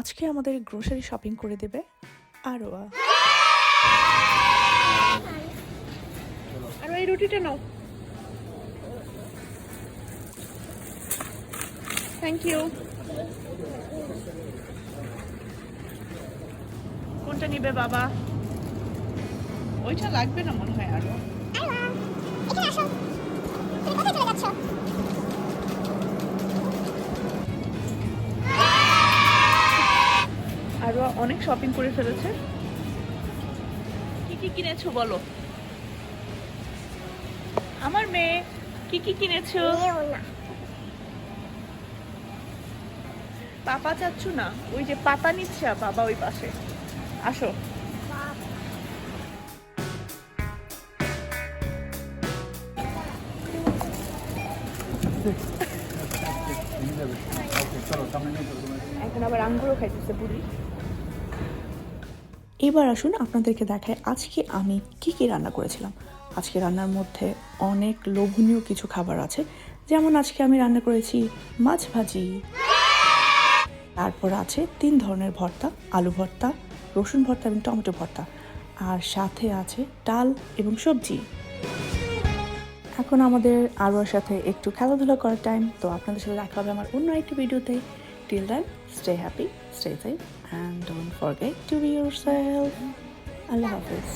আজকে আমাদের grocery shopping করে দেবে আরোয়া। আর এই রুটিটা নাও। Thank you. কোনটা নিবে বাবা? ওইটা লাগবে না মনে হয়। আরো এখানে আসো। তুমি কোথায় চলে যাচ্ছ? আরো অনেক শপিং করে ফেলেছে। কি কি কিনেছো বলো? আমার মেয়ে কি কি কিনেছো? পাপা চাচ্ছু না, ওই যে পাতা নিচ্ছে বাবা ওই পাশে। আসো। এখন আবার আঙ্গুরও খাইতেছে বুড়ি। এবার আসুন আপনাদেরকে দেখায় আজকে আমি কি কি রান্না করেছিলাম। আজকে রান্নার মধ্যে অনেক লোভনীয় কিছু খাবার আছে, যেমন আজকে আমি রান্না করেছি মাছ ভাজি, তারপর আছে 3 ধরনের ভর্তা, আলু ভর্তা, রসুন ভর্তা এবং টমেটো ভর্তা, আর সাথে আছে ডাল এবং সবজি। এখন আমাদের আরোয়ার সাথে একটু খেলাধুলা করার টাইম, তো আপনাদের সাথে দেখা হবে আমার অন্য একটি ভিডিওতে। Till then, stay happy, stay safe, and don't forget to be yourself. আল্লাহ হাফেজ।